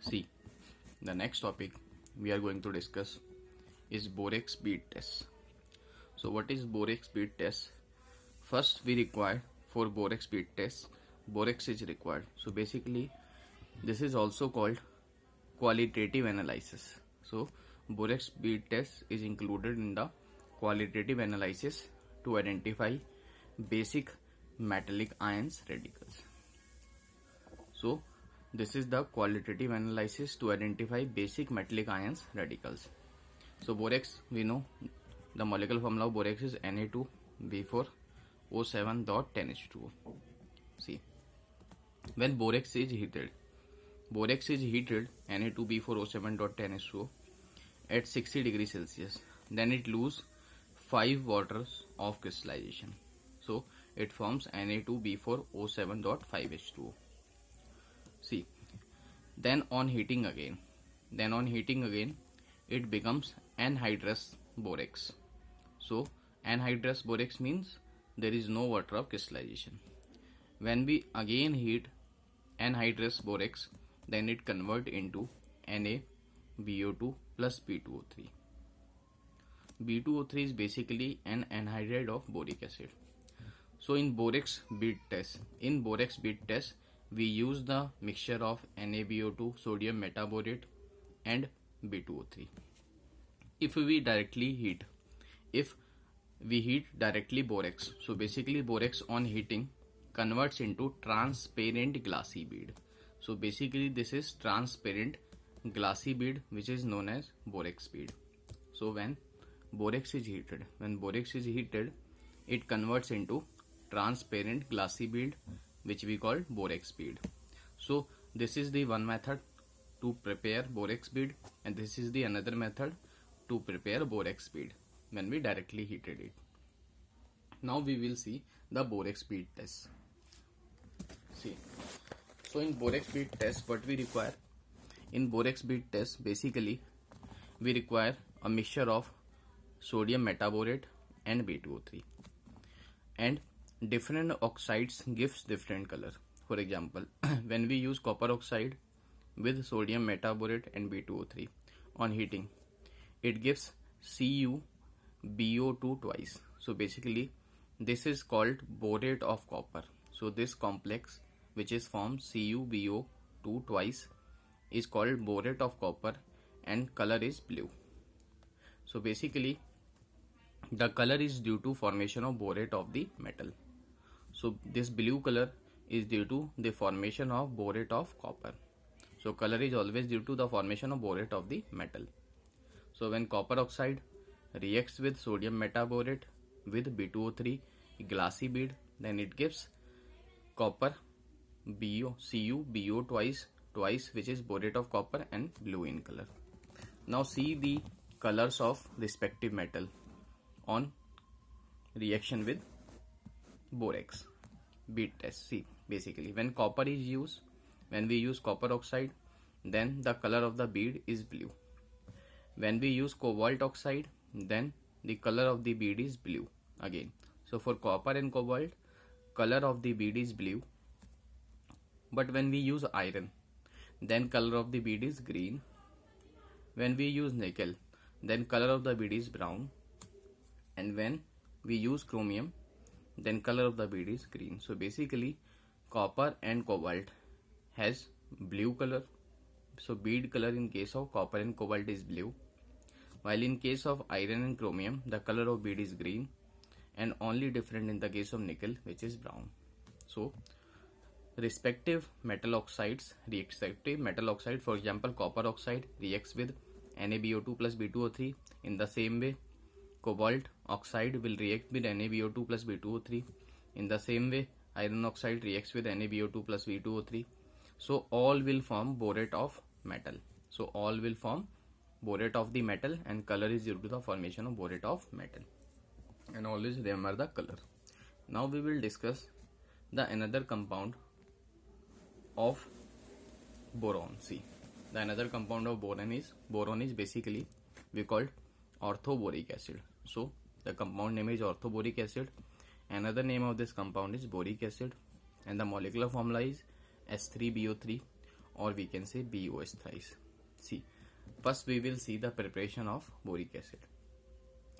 See, the next topic we are going to discuss is borax bead test. So what is borax bead test? First we require for borax bead test, borax is required. So basically this is also called qualitative analysis. So borax bead test is included in the qualitative analysis to identify basic metallic ions radicals. So this is the qualitative analysis to identify basic metallic ions radicals. So borax, we know the molecular formula of borax is Na2B4O7.10H2O. See, when borax is heated Na2B4O7.10H2O at 60 degrees Celsius, then it loses 5 waters of crystallization. So it forms Na2B4O7.5H2O. See, then on heating again, it becomes anhydrous borax. So anhydrous borax means there is no water of crystallization. When we again heat anhydrous borax, then it convert into NaBO2 plus B2O3. B2O3 is basically an anhydride of boric acid. So in borax bead test, we use the mixture of NaBO2, sodium metaborate and B2O3. If we heat directly borax, so basically borax on heating converts into transparent glassy bead. So basically this is transparent glassy bead which is known as borax bead. So when borax is heated, it converts into transparent glassy bead which we call borax bead. So this is the one method to prepare borax bead, and this is the another method to prepare borax bead when we directly heated it. Now we will see the borax bead test. See, so in borax bead test, what we require? In borax bead test, basically we require a mixture of sodium metaborate and B2O3, and different oxides gives different color. For example, when we use copper oxide with sodium metaborate and B2O3 on heating, it gives CuBO2 twice. So basically this is called borate of copper. So this complex which is formed CuBO2 twice is called borate of copper and color is blue. So basically the color is due to formation of borate of the metal. So this blue color is due to the formation of borate of copper. So color is always due to the formation of borate of the metal. So when copper oxide reacts with sodium metaborate with B2O3 glassy bead, then it gives copper CuBO twice which is borate of copper and blue in color. Now see the colors of respective metal on reaction with borax bead test. See, basically when we use copper oxide, then the color of the bead is blue. When we use cobalt oxide, then the color of the bead is blue again. So for copper and cobalt, color of the bead is blue. But when we use iron, then color of the bead is green. When we use nickel, then color of the bead is brown. And when we use chromium, then color of the bead is green. So basically copper and cobalt has blue color. So bead color in case of copper and cobalt is blue, while in case of iron and chromium the color of bead is green, and only different in the case of nickel which is brown. So respective metal oxide, for example copper oxide reacts with NaBO2 plus B2O3 in the same way. Cobalt oxide will react with NaBO2 plus B2O3 in the same way. Iron oxide reacts with NaBO2 plus B2O3. So all will form borate of metal. So all will form borate of the metal, and color is due to the formation of borate of metal. And always remember the color. Now we will discuss the another compound of boron. See, the another compound of boron is basically we called orthoboric acid. So the compound name is orthoboric acid. Another name of this compound is boric acid, and the molecular formula is S3BO3. or we can say BOH thrice. See, first we will see the preparation of boric acid.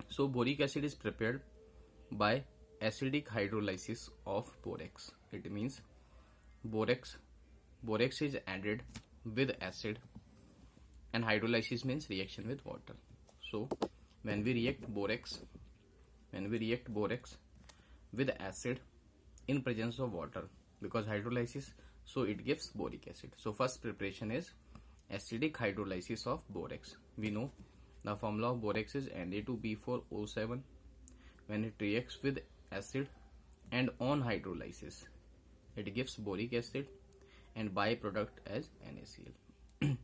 So boric acid is prepared by acidic hydrolysis of borax. It means borax is added with acid, and hydrolysis means reaction with water. So when we react borax with acid in presence of water, because hydrolysis, so it gives boric acid. So first preparation is acidic hydrolysis of borax. We know the formula of borax is Na2B4O7. When it reacts with acid and on hydrolysis, it gives boric acid and byproduct as NaCl.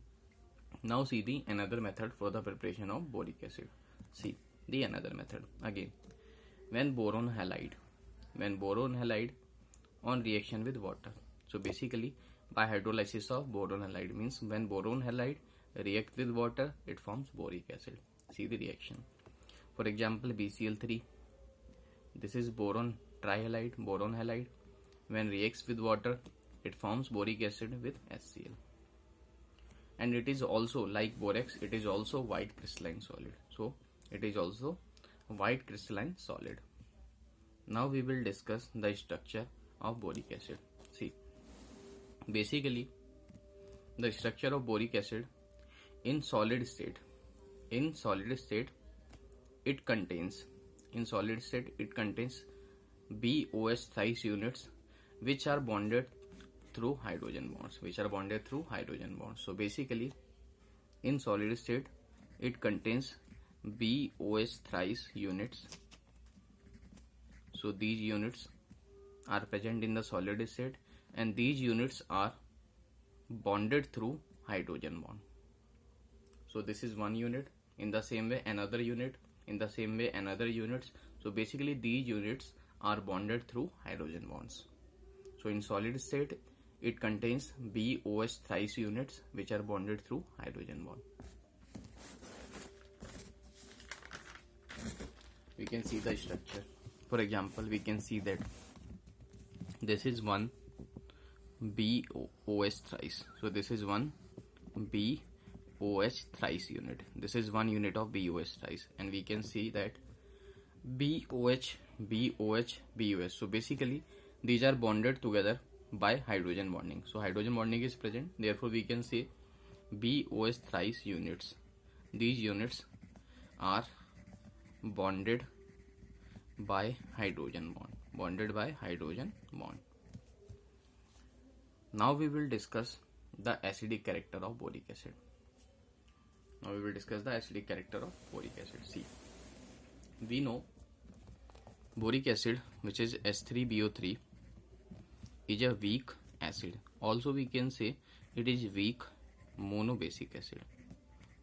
Now see the another method for the preparation of boric acid. See the another method again. When boron halide on reaction with water. So basically by hydrolysis of boron halide means when boron halide react with water, it forms boric acid. See the reaction. For example, BCl3. This is boron halide. When reacts with water, it forms boric acid with HCl. And it is also like borax, it is also white crystalline solid. So it is also white crystalline solid. Now we will discuss the structure of boric acid. See, basically the structure of boric acid in solid state it contains BOH thrice units which are bonded through hydrogen bonds. So basically in solid state it contains BOH thrice units. So these units are present in the solid state, and these units are bonded through hydrogen bond. So this is one unit. In the same way another unit. So basically these units are bonded through hydrogen bonds. So in solid state it contains BOH thrice units which are bonded through hydrogen bond. We can see the structure. For example, we can see that this is one BOH thrice. So this is one BOH thrice unit. This is one unit of BOH thrice, and we can see that BOH. So basically these are bonded together by hydrogen bonding. So hydrogen bonding is present. Therefore we can say BOH thrice units. These units are bonded by hydrogen bond. Now we will discuss the acidic character of boric acid. See, we know boric acid, which is H3BO3, is a weak acid. Also we can say it is weak monobasic acid.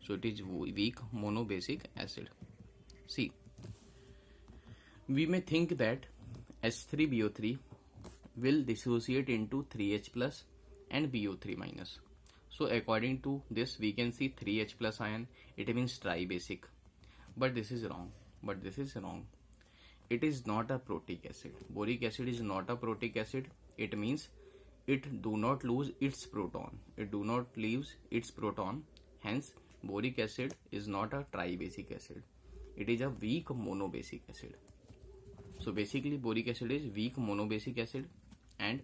So it is weak monobasic acid. See, we may think that H3BO3 will dissociate into 3H plus and BO3 minus. So according to this we can see 3H plus ion, it means tribasic. But this is wrong. It is not a protic acid. Boric acid is not a protic acid. It means it do not lose its proton. Hence boric acid is not a tribasic acid. It is a weak monobasic acid. So basically boric acid is weak monobasic acid and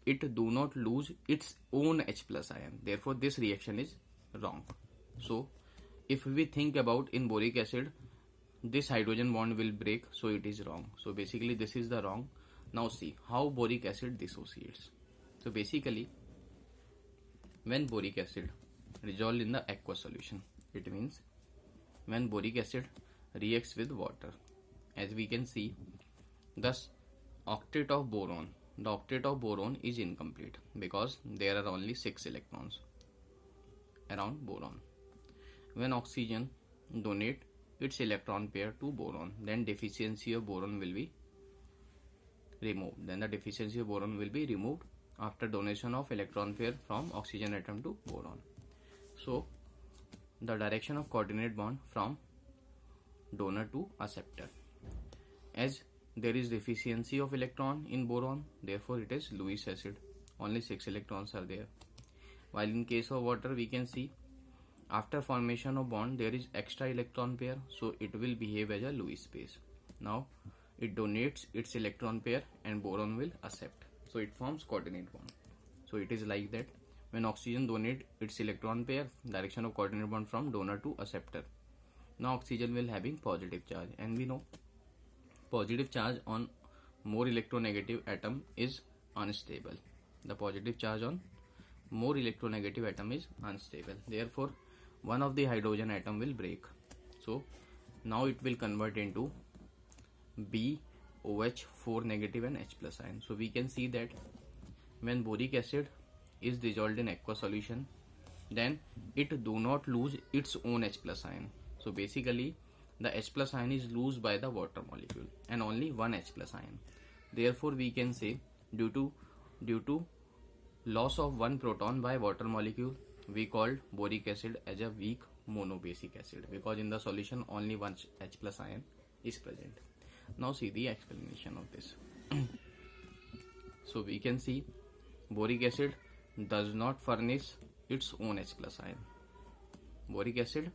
it do not lose its own H plus ion. Therefore this reaction is wrong. So if we think about in boric acid, this hydrogen bond will break, so it is wrong. So basically this is the wrong. Now see how boric acid dissociates. So basically when boric acid dissolved in the aqueous solution, it means when boric acid reacts with water, as we can see, thus octet of boron is incomplete because there are only 6 electrons around boron. When oxygen donate its electron pair to boron, then deficiency of boron will be removed. After donation of electron pair from oxygen atom to boron. So the direction of coordinate bond from donor to acceptor. As there is deficiency of electron in boron, therefore it is Lewis acid. Only 6 electrons are there. while in case of water we can see after formation of bond there is extra electron pair, so it will behave as a Lewis pair. Now it donates its electron pair and boron will accept, so it forms coordinate bond. So it is like that when oxygen donate its electron pair, direction of coordinate bond from donor to acceptor. Now oxygen will having positive charge, and we know positive charge on more electronegative atom is unstable. The positive charge on more electronegative atom is unstable. Therefore, one of the hydrogen atom will break. So now it will convert into BOH4 negative and H plus ion. So we can see that when boric acid is dissolved in aqueous solution, then it do not lose its own H plus ion. So basically the H plus ion is lost by the water molecule and only one H plus ion. Therefore we can say due to loss of one proton by water molecule, we called boric acid as a weak monobasic acid, because in the solution only one H plus ion is present. Now see the explanation of this. So we can see boric acid does not furnish its own H plus ion. Boric acid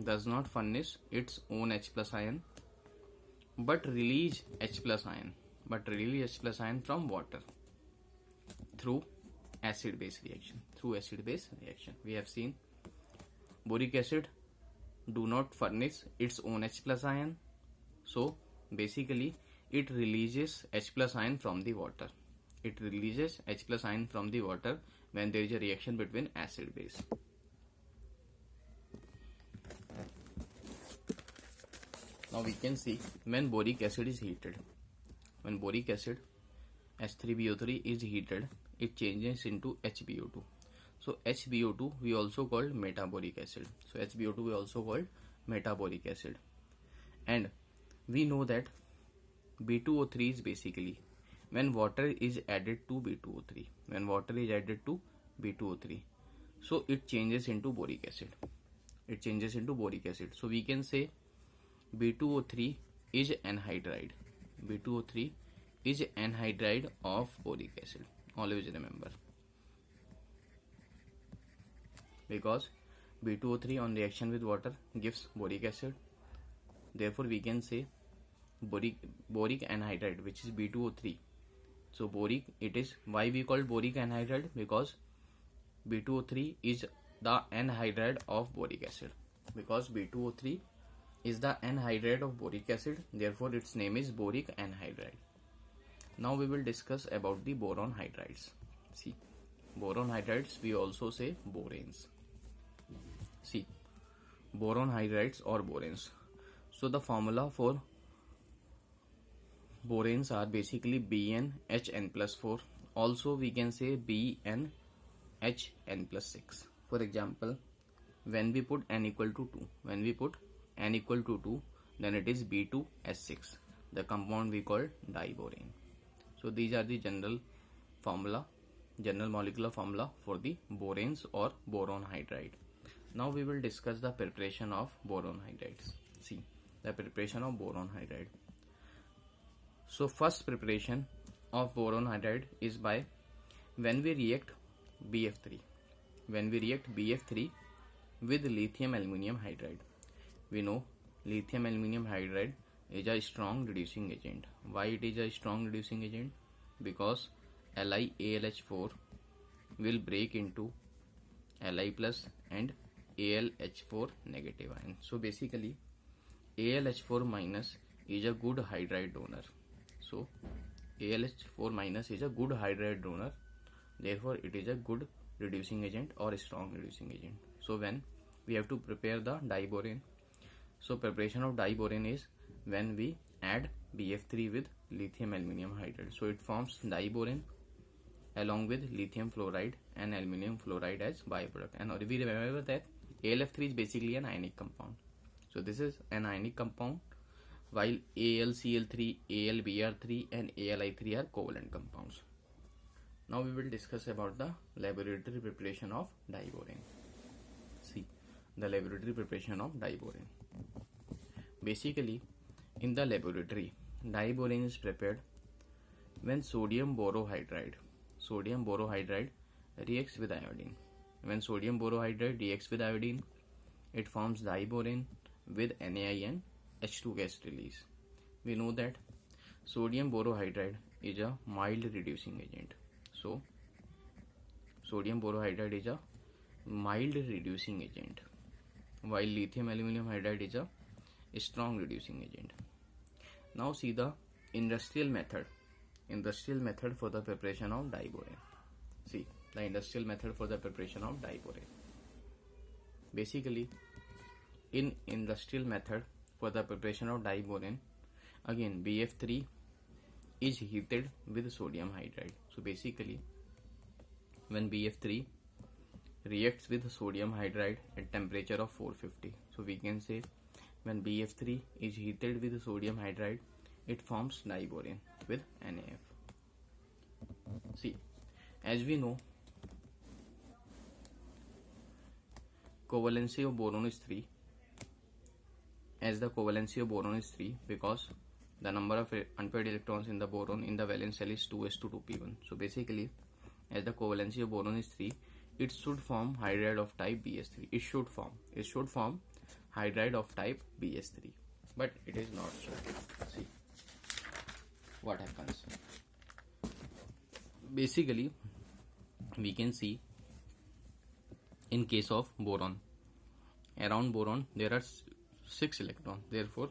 does not furnish its own H plus ion, but release H plus ion from water through acid base reaction. We have seen boric acid do not furnish its own H plus ion, so basically it releases H plus ion from the water. When there is a reaction between acid base. Now we can see when boric acid is heated. When boric acid H3BO3 is heated, it changes into HBO2. So HBO2 we also called metaboric acid. And we know that B2O3 is basically when water is added to B2O3. So it changes into boric acid. So we can say B2O3 is anhydride. Of boric acid. Always remember. Because B2O3 on reaction with water gives boric acid. Therefore we can say boric anhydride, which is B2O3. So boric, it is why we call boric anhydride, because B2O3 is the anhydride of boric acid. Therefore its name is boric anhydride. Now we will discuss about the boron hydrides. See, boron hydrides we also say boranes. See, boron hydrides or boranes. So the formula for boranes are basically BnHn+4. Also we can say BnHn+6. For example, when we put n equal to 2, then it is B2S6. The compound we call diborane. So these are the general molecular formula for the boranes or boron hydride. Now we will discuss the preparation of boron hydrides. See, the preparation of boron hydride. So first preparation of boron hydride is by when we react BF3 with lithium aluminium hydride. We know lithium aluminium hydride is a strong reducing agent. Why it is a strong reducing agent? Because LiAlH4 will break into Li plus and AlH4 negative ion. So basically AlH4 minus is a good hydride donor. So AlH4 minus is a good hydride donor. Therefore it is a good reducing agent or a strong reducing agent. So when we have to prepare the diborane, so preparation of diborane is when we add BF3 with lithium aluminium hydride. So it forms diborane along with lithium fluoride and aluminium fluoride as byproduct. And we remember that AlF3 is basically an ionic compound. So this is an ionic compound, while AlCl3, AlBr3 and AlI3 are covalent compounds. Now we will discuss about the laboratory preparation of diborane. See, the laboratory preparation of diborane. Basically, in the laboratory, diborane is prepared when sodium borohydride reacts with iodine. When sodium borohydride reacts with iodine, it forms diborane with NaI and H2 gas release. We know that sodium borohydride is a mild reducing agent. So, sodium borohydride is a mild reducing agent, while lithium aluminum hydride is a strong reducing agent. Now see the industrial method. Industrial method for the preparation of diborane. See the industrial method for the preparation of diborane. Basically, in industrial method for the preparation of diborane, again BF3 is heated with sodium hydride. So basically, when BF3 reacts with sodium hydride at temperature of 450, so we can say when BF3 is heated with sodium hydride, it forms diborane with NaF. See, as we know, covalency of boron is 3. As the covalency of boron is 3, because the number of unpaired electrons in the boron in the valence shell is 2s2 2p1. So basically, as the covalency of boron is 3, it should form hydride of type Bs3. It should form hydride of type Bs3, but it is not so. See what happens. Basically, we can see in case of boron, around boron there are 6 electrons. Therefore,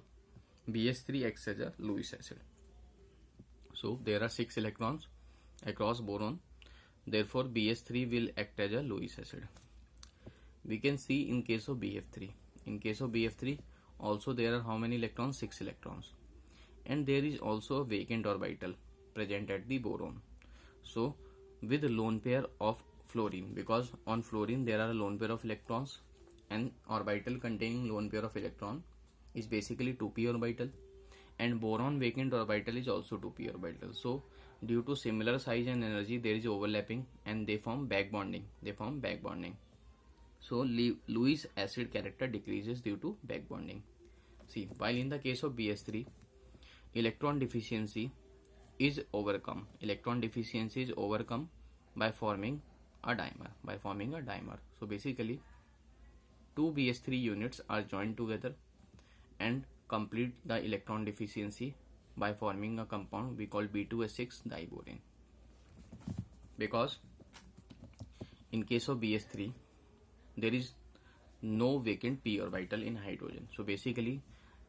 Bs3 acts as a Lewis acid. So there are 6 electrons across boron. Therefore, Bs3 will act as a Lewis acid. We can see in case of BF3. In case of BF3, also there are how many electrons? 6 electrons. And there is also a vacant orbital present at the boron. So, with lone pair of fluorine, because on fluorine there are a lone pair of electrons, and orbital containing lone pair of electron is basically 2p orbital, and boron vacant orbital is also 2p orbital. So, due to similar size and energy, there is overlapping and they form back bonding. So, Lewis acid character decreases due to back bonding. See, while in the case of BS3, electron deficiency is overcome. By forming a dimer. So basically, 2 BS3 units are joined together and complete the electron deficiency by forming a compound we call B2S6 diborane. Because in case of BS3, there is no vacant p orbital in hydrogen. So basically,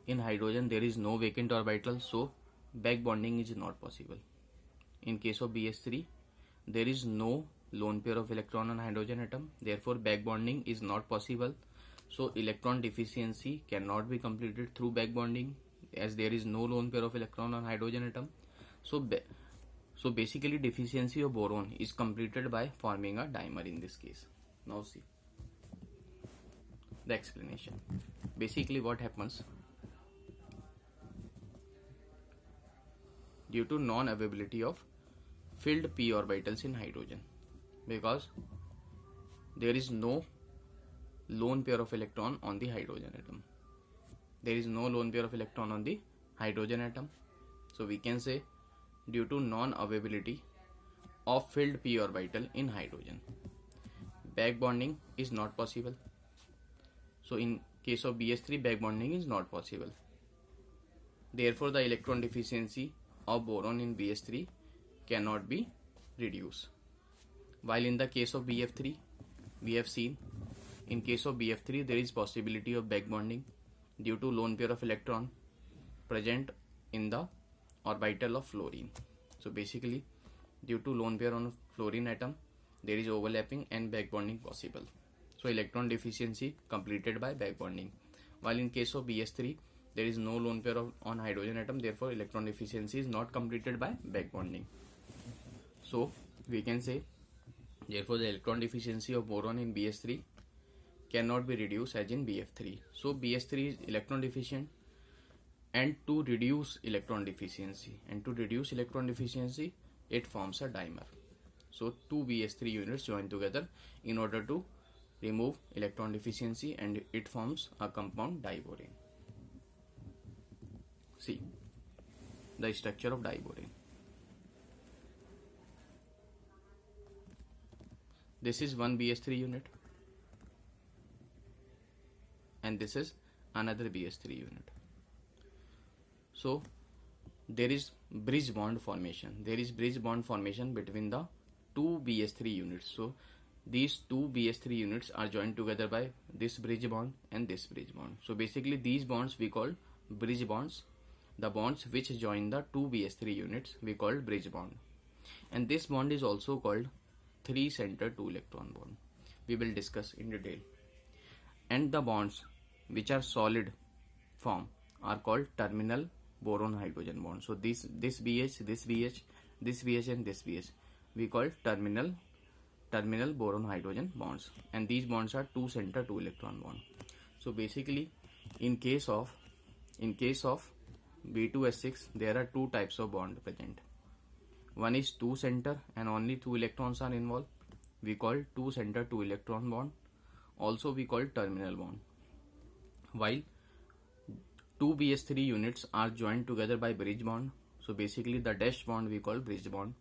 in hydrogen there is no vacant orbital, so back bonding is not possible. In case of BS3, there is no lone pair of electron on hydrogen atom, therefore back bonding is not possible. So electron deficiency cannot be completed through back bonding, as there is no lone pair of electron on hydrogen atom. So basically, deficiency of boron is completed by forming a dimer in this case. Now see the explanation. Basically, what happens? Due to non-availability of filled p orbitals in hydrogen, because there is no lone pair of electron on the hydrogen atom. So we can say, due to non-availability of filled p orbital in hydrogen, back bonding is not possible. So in case of BS3, back bonding is not possible. Therefore, the electron deficiency of boron in BS3 cannot be reduced. While in the case of BF3, we have seen, in case of BF3 there is possibility of back bonding due to lone pair of electron present in the orbital of fluorine. So basically, due to lone pair on fluorine atom, there is overlapping and back bonding possible. So electron deficiency completed by back bonding. While in case of BS3, there is no lone pair on hydrogen atom, therefore electron deficiency is not completed by back bonding. So we can say, therefore the electron deficiency of boron in BS3 cannot be reduced as in BF3. So BS3 is electron deficient, and to reduce electron deficiency, it forms a dimer. So 2 BS3 units join together in order to remove electron deficiency, and it forms a compound diborane. See the structure of diborane. This is one BH3 unit, and this is another BH3 unit. So there is bridge bond formation. There is bridge bond formation between the two BH3 units. So these two BH3 units are joined together by this bridge bond and this bridge bond. So basically these bonds we call bridge bonds. The bonds which join the two BH3 units we call bridge bond. And this bond is also called 3-center 2-electron bond. We will discuss in detail. And the bonds which are solid form are called terminal boron hydrogen bond. So this BH, this BH, this BH and this BH we call terminal boron hydrogen bonds, and these bonds are 2-center 2-electron bond. So basically in case of B2S6 there are two types of bond present. One is 2-center and only 2 electrons are involved. We call 2-center 2-electron bond. Also we call terminal bond. While two BH3 units are joined together by bridge bond. So basically the dash bond we call bridge bond,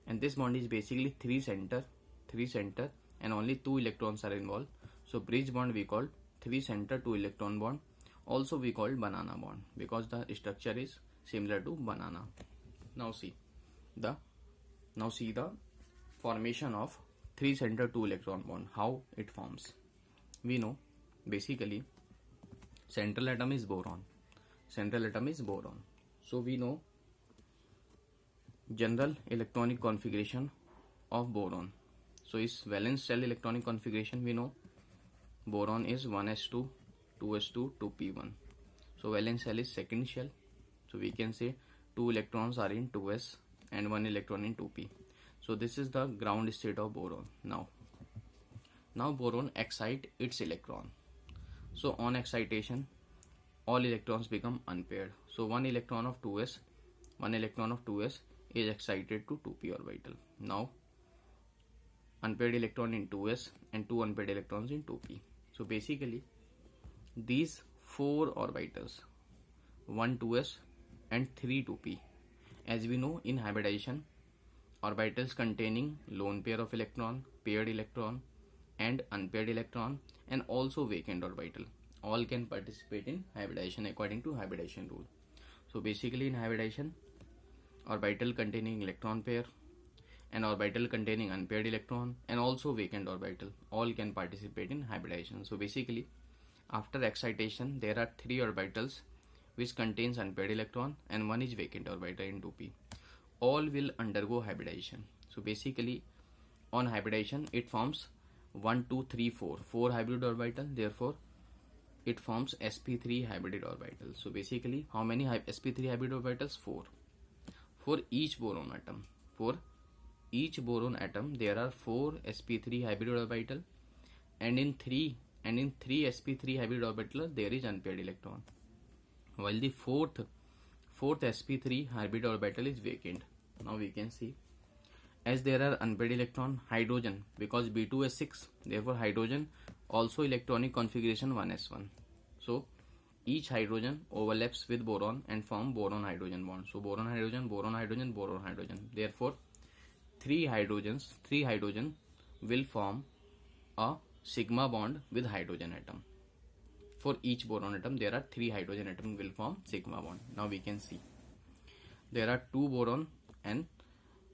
and this bond is basically 3-center and only 2 electrons are involved. So bridge bond we call 3-center 2-electron bond. Also we call banana bond because the structure is similar to banana. Now see the formation of 3-center 2-electron bond, how it forms. We know basically central atom is boron. So we know general electronic configuration of boron. So its valence shell electronic configuration we know boron is 1s2, 2s2, 2p1. So valence shell is second shell. So we can say 2 electrons are in 2s and 1 electron in 2p. So this is the ground state of boron. Now boron excite its electron. So on excitation all electrons become unpaired. So 1 electron of 2s is excited to 2p orbital. Now unpaired electron in 2s and 2 unpaired electrons in 2p. So basically these 4 orbitals 1 2s and 3 2p, as we know in hybridization orbitals containing lone pair of electron, paired electron and unpaired electron and also vacant orbital all can participate in hybridization according to hybridization rule. So basically in hybridization orbital containing electron pair and orbital containing unpaired electron and also vacant orbital all can participate in hybridization. So basically after excitation there are 3 orbitals which contains unpaired electron and 1 is vacant orbital in 2p. All will undergo hybridization. So basically on hybridization it forms 1 2 3 4 hybrid orbital, therefore it forms sp3 hybrid orbital. So basically how many sp3 hybrid orbitals? 4 for each boron atom. For each boron atom there are 4 sp3 hybrid orbital, and in 3 sp3 hybrid orbital there is unpaired electron, while the fourth sp3 hybrid orbital is vacant. Now we can see as there are unpaired electron, hydrogen, because B2S6 therefore hydrogen also electronic configuration 1s1. So each hydrogen overlaps with boron and form boron hydrogen bond. So boron hydrogen, therefore 3 hydrogen will form a sigma bond with hydrogen atom. For each boron atom there are 3 hydrogen atom will form sigma bond. Now we can see there are 2 boron and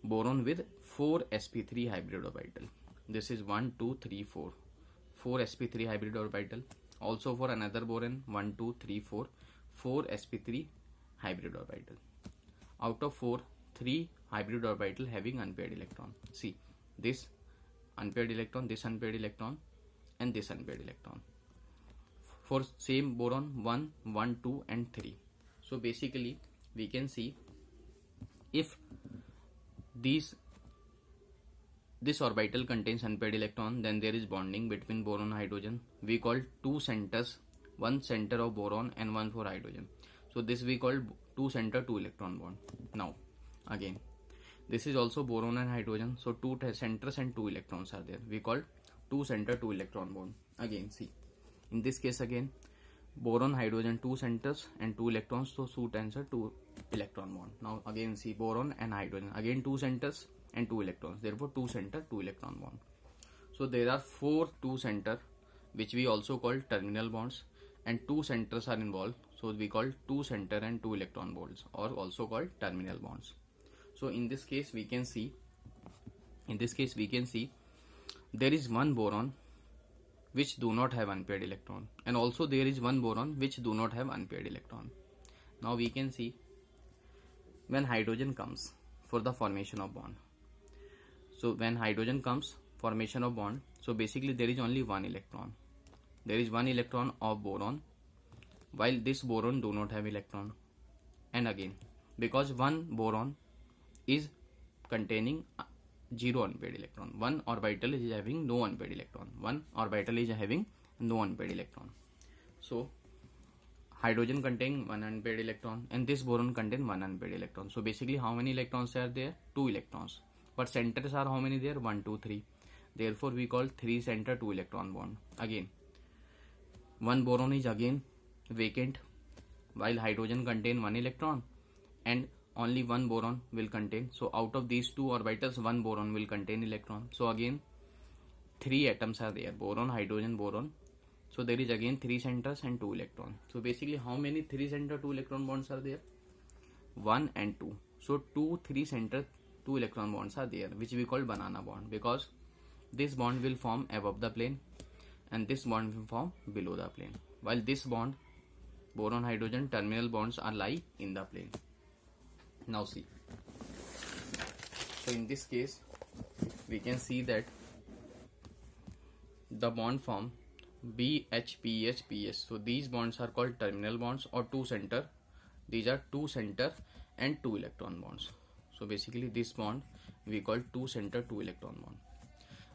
boron with 4 sp3 hybrid orbital. This is 1 2 3 4 sp3 hybrid orbital. Also for another boron 1 2 3 4 sp3 hybrid orbital. Out of 4, 3 hybrid orbital having unpaired electron. See this unpaired electron, this unpaired electron and this unpaired electron. For same boron 1 1 2 and 3. So basically we can see if this orbital contains unpaired electron, then there is bonding between boron and hydrogen. We call 2 centers, 1 center of boron and 1 for hydrogen. So this we call 2 center 2 electron bond. Now again this is also boron and hydrogen, so 2 centers and 2 electrons are there. We call 2 center 2 electron bond. Again see in this case again boron hydrogen 2 centers and 2 electrons, so 2 tensor 2 electron bond. Now again see boron and hydrogen, again 2 centers and 2 electrons, therefore 2 center 2 electron bond. So there are 4 two center, which we also call terminal bonds, and 2 centers are involved. So we call 2 center and 2 electron bonds, or also called terminal bonds. So in this case we can see, there is one boron which do not have unpaired electron, and also there is one boron which do not have unpaired electron. Now we can see when hydrogen comes for the formation of bond. So when hydrogen comes, formation of bond, so basically there is only one electron. There is one electron of boron, while this boron do not have electron. And again, because one boron is containing 0 unpaired electron, one orbital is having no unpaired electron, So hydrogen contain one unpaired electron and this boron contain one unpaired electron. So basically how many electrons are there? 2 electrons. But centers are how many there? 1, 2, 3. Therefore we call 3 center 2 electron bond. Again, one boron is again vacant, while hydrogen contain 1 electron and only one boron will contain. So out of these 2 orbitals, one boron will contain electron. So again 3 atoms are there, boron, hydrogen, boron. So there is again 3 centers and 2 electrons. So basically how many 3 center 2 electron bonds are there? 1 and 2. So 2 3 center 2 electron bonds are there, which we call banana bond, because this bond will form above the plane and this bond will form below the plane, while this bond, boron, hydrogen, terminal bonds are lie in the plane. Now see, so in this case we can see that the bond form BH, so these bonds are called terminal bonds or 2 center. These are 2 center and 2 electron bonds. So basically this bond we call 2 center 2 electron bond,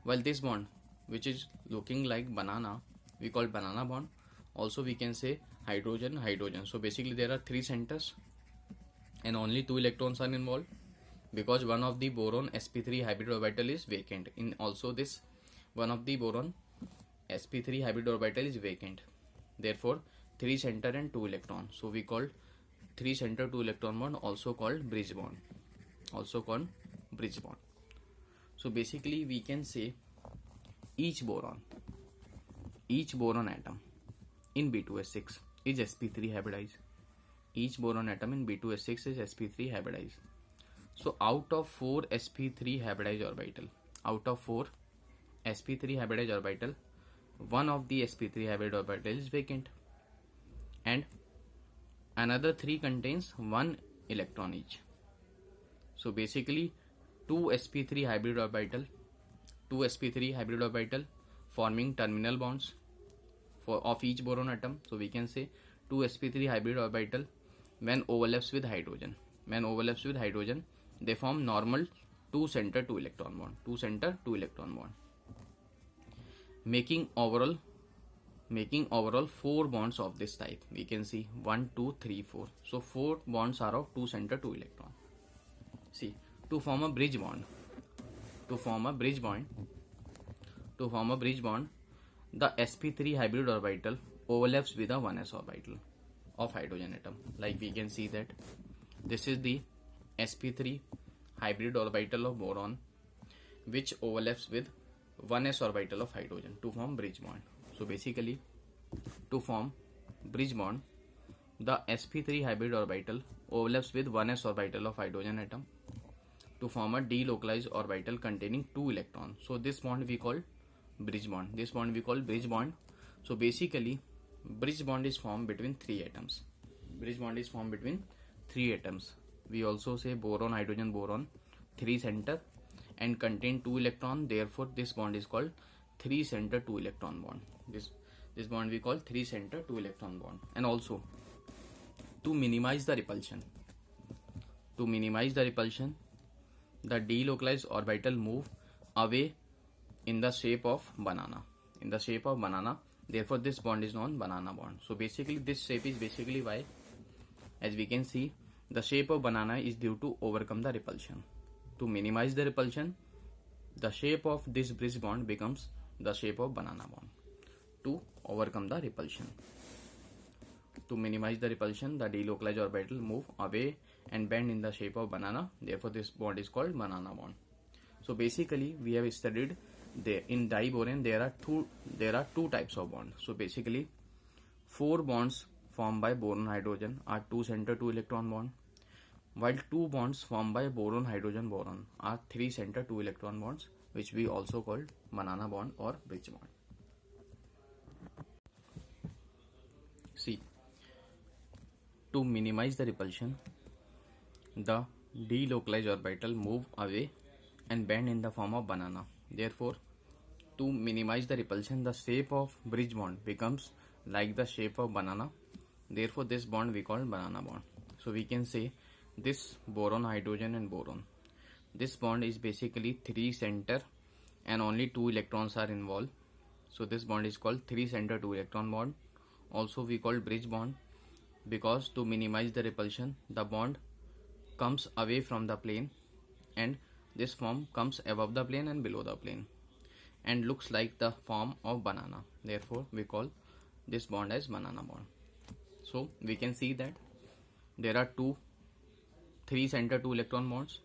while this bond which is looking like banana we call banana bond. Also we can say hydrogen. So basically there are 3 centers and only 2 electrons are involved, because one of the boron sp3 hybrid orbital is vacant. In also this one of the boron sp3 hybrid orbital is vacant. Therefore 3 center and 2 electron. So we call 3 center 2 electron bond, also called bridge bond. So basically we can say each boron atom in B2S6 is sp3 hybridized. Each boron atom in B2S6 is sp3 hybridized. So out of 4 sp3 hybridized orbital, one of the sp3 hybrid orbital is vacant and another 3 contains 1 electron each. So basically 2 sp3 hybrid orbital forming terminal bonds of each boron atom. So we can say 2 sp3 hybrid orbital when overlaps with hydrogen, they form normal 2 center 2 electron bond, making overall 4 bonds of this type. We can see 1, 2, 3, 4. So 4 bonds are of 2 center 2 electron. See, to form a bridge bond, the sp3 hybrid orbital overlaps with a 1s orbital of hydrogen atom. Like we can see that this is the sp3 hybrid orbital of boron which overlaps with 1s orbital of hydrogen to form bridge bond. So basically to form bridge bond, the sp3 hybrid orbital overlaps with 1s orbital of hydrogen atom to form a delocalized orbital containing 2 electrons. So this bond we call bridge bond. So basically bridge bond is formed between 3 atoms. We also say boron, hydrogen, boron, 3 center and contain 2 electron. Therefore this bond is called 3 center 2 electron bond. This bond we call 3 center 2 electron bond. And also to minimize the repulsion, the delocalized orbital move away in the shape of banana. Therefore this bond is known banana bond. So basically this shape is basically why, as we can see, the shape of banana is due to overcome the repulsion. To minimize the repulsion, the shape of this bridge bond becomes the shape of banana bond. To overcome the repulsion, to minimize the repulsion, the delocalized orbital move away and bend in the shape of banana. Therefore this bond is called banana bond. So basically we have studied in diborane there are two types of bonds. So basically 4 bonds formed by boron hydrogen are 2 center 2 electron bond, while 2 bonds formed by boron hydrogen boron are 3 center 2 electron bonds, which we also called banana bond or bridge bond. See, to minimize the repulsion, the delocalized orbital move away and bend in the form of banana. Therefore, to minimize the repulsion, the shape of bridge bond becomes like the shape of banana. Therefore, this bond we call banana bond. So we can say this boron, hydrogen and boron. This bond is basically 3 center and only 2 electrons are involved. So this bond is called 3 center 2 electron bond. Also we call bridge bond, because to minimize the repulsion, the bond comes away from the plane and this form comes above the plane and below the plane and looks like the form of banana. Therefore we call this bond as banana bond. So we can see that there are 3 center 2 electron bonds,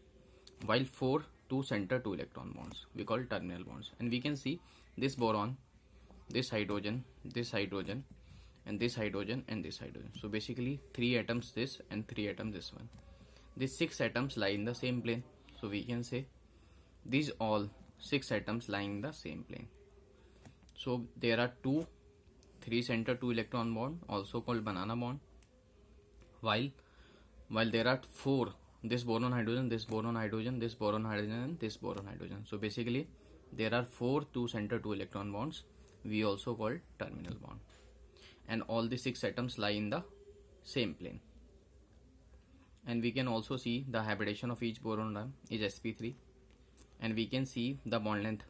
while 4 2 center 2 electron bonds we call terminal bonds. And we can see this boron, this hydrogen, this hydrogen, and this hydrogen and this hydrogen. So basically 3 atoms this and 3 atoms this one. These 6 atoms lie in the same plane. So we can say these all 6 atoms lying in the same plane. So there are 3 center 2 electron bond, also called banana bond, while there are 4 this boron hydrogen, this boron hydrogen, this boron hydrogen and this boron hydrogen. So basically there are 4 2 center 2 electron bonds, we also call terminal bond, and all the 6 atoms lie in the same plane. And we can also see the habitation of each boron atom is sp3, and we can see the bond length.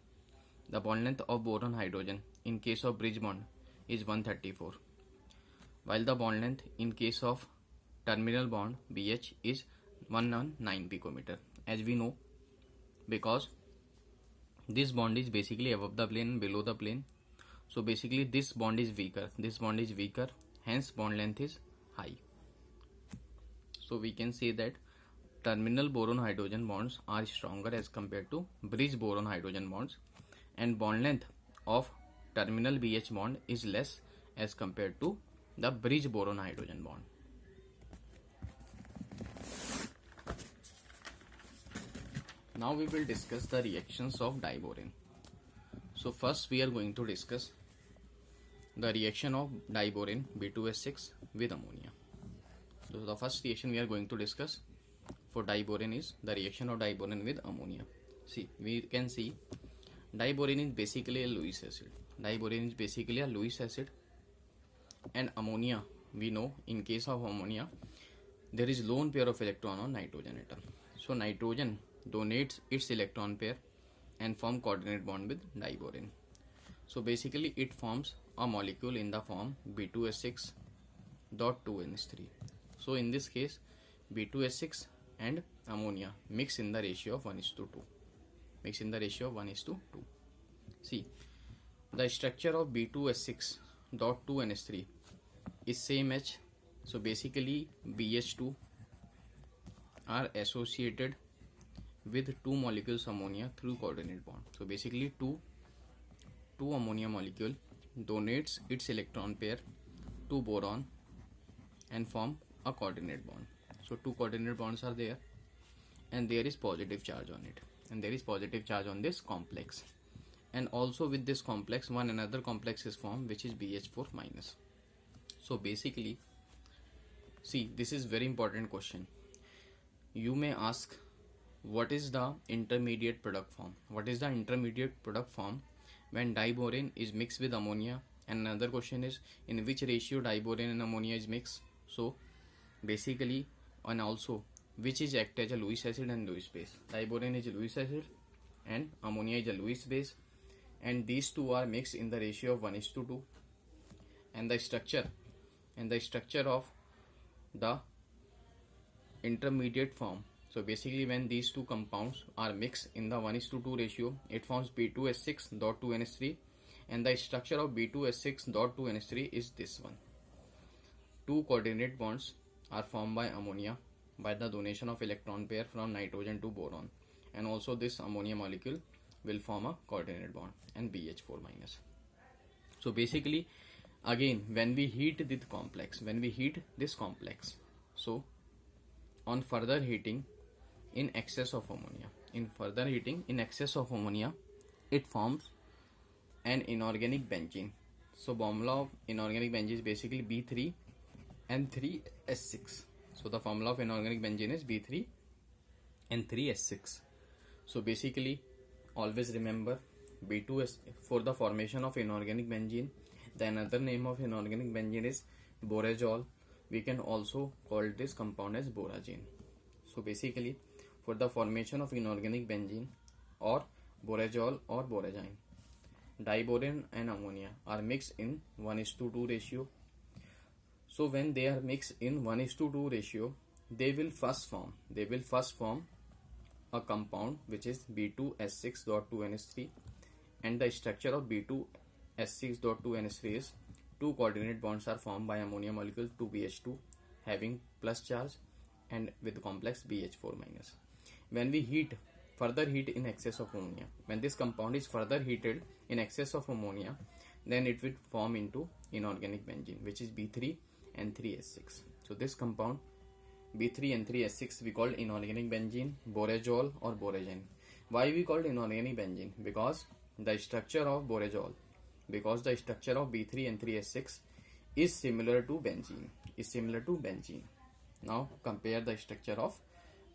The bond length of boron hydrogen in case of bridge bond is 134, while the bond length in case of terminal bond BH is 119 picometer, as we know, because this bond is basically above the plane and below the plane. So basically this bond is weaker, hence bond length is high. So we can say that terminal boron hydrogen bonds are stronger as compared to bridge boron hydrogen bonds, and bond length of terminal BH bond is less as compared to the bridge boron hydrogen bond. Now we will discuss the reactions of diborane. So first we are going to discuss the reaction of diborane B2S6 with ammonia. So the first reaction we are going to discuss for diborane is the reaction of diborane with ammonia. See, we can see diborane is basically a Lewis acid. Diborane is basically a Lewis acid, and ammonia, we know in case of ammonia there is lone pair of electron on nitrogen atom. So nitrogen donates its electron pair and form coordinate bond with diborane. So basically it forms a molecule in the form B2S6.2NH3. So in this case B2S6 and ammonia mix in the ratio of 1:2. See, the structure of B2S6.2NH3 is same H. So basically BH2 are associated with 2 molecules ammonia through coordinate bond. So basically two ammonia molecule donates its electron pair to boron and form a coordinate bond. So 2 coordinate bonds are there, and there is positive charge on it, and there is positive charge on this complex, and also with this complex one another complex is formed, which is BH4 minus. So basically, see, this is very important question. You may ask, what is the intermediate product form? What is the intermediate product form when diborane is mixed with ammonia? And another question is, in which ratio diborane and ammonia is mixed? So basically, and also which is act as a Lewis acid and Lewis base. Diborane is a Lewis acid and ammonia is a Lewis base, and these two are mixed in the ratio of 1:2. And the structure of the intermediate form. So basically when these two compounds are mixed in the 1:2 ratio, it forms B2S6.2NH3, and the structure of B2S6.2NH3 is this one. 2 coordinate bonds are formed by ammonia by the donation of electron pair from nitrogen to boron, and also this ammonia molecule will form a coordinate bond and BH4 minus. So basically, again, when we heat this complex, so on further heating in excess of ammonia, it forms an inorganic benzene. So formula of inorganic benzene is basically B3N3S6. So the formula of inorganic benzene is B3N3S6. So basically, always remember B2S for the formation of inorganic benzene. The another name of inorganic benzene is borazole. We can also call this compound as boragine. So basically, for the formation of inorganic benzene or borazole or boragine, diborane and ammonia are mixed in 1:2 ratio. So when they are mixed in 1:2 ratio, they will first form a compound which is B2S6.2NH3, and the structure of B2S6.2NH3 is two coordinate bonds are formed by ammonia molecule 2BH2 having plus charge and with complex BH4 minus. When we further heat in excess of ammonia, when this compound is further heated in excess of ammonia, then it will form into inorganic benzene, which is B3N3S6. So this compound B3N3S6 we called inorganic benzene, borazole or boragine. Why we called inorganic benzene? Because the structure of B3N3S6 is similar to benzene. Now compare the structure of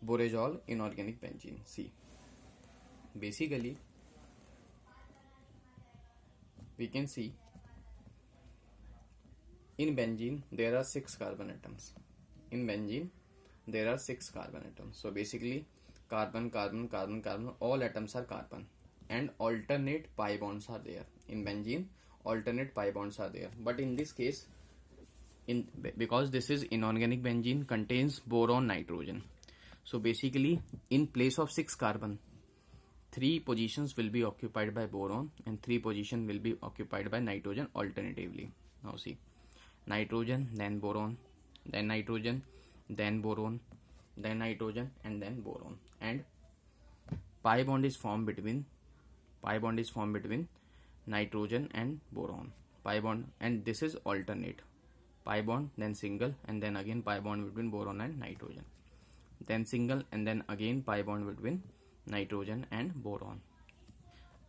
borazole inorganic benzene. See, basically we can see in benzene there are 6 carbon atoms. So basically carbon, all atoms are carbon, and alternate pi bonds are there. In benzene, alternate pi bonds are there. But in this case, because this is inorganic benzene, contains boron, nitrogen. So basically, in place of 6 carbon, 3 positions will be occupied by boron and 3 positions will be occupied by nitrogen alternatively. Now see, nitrogen, then boron, then nitrogen, then boron, then nitrogen, and then boron. And pi bond is formed between nitrogen and boron. Pi bond, and this is alternate. Pi bond, then single, and then again pi bond between boron and nitrogen. Then single, and then again pi bond between nitrogen and boron.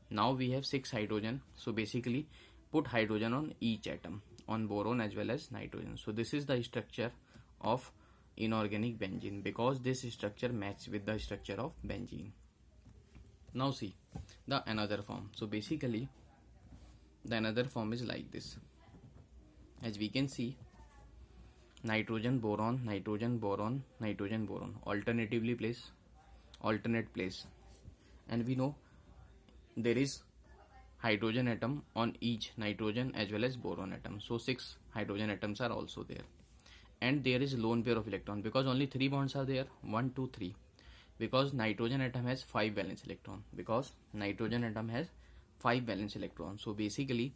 Now we have 6 hydrogen. So basically, put hydrogen on each atom, on boron as well as nitrogen. So this is the structure of inorganic benzene, because this structure matches with the structure of benzene. Now see the another form. So basically the another form is like this. As we can see, nitrogen, boron, nitrogen, boron, nitrogen, boron, alternate place, and we know there is hydrogen atom on each nitrogen as well as boron atom. So 6 hydrogen atoms are also there, and there is lone pair of electron, because only 3 bonds are there, 1 2 3, because nitrogen atom has 5 valence electron, so basically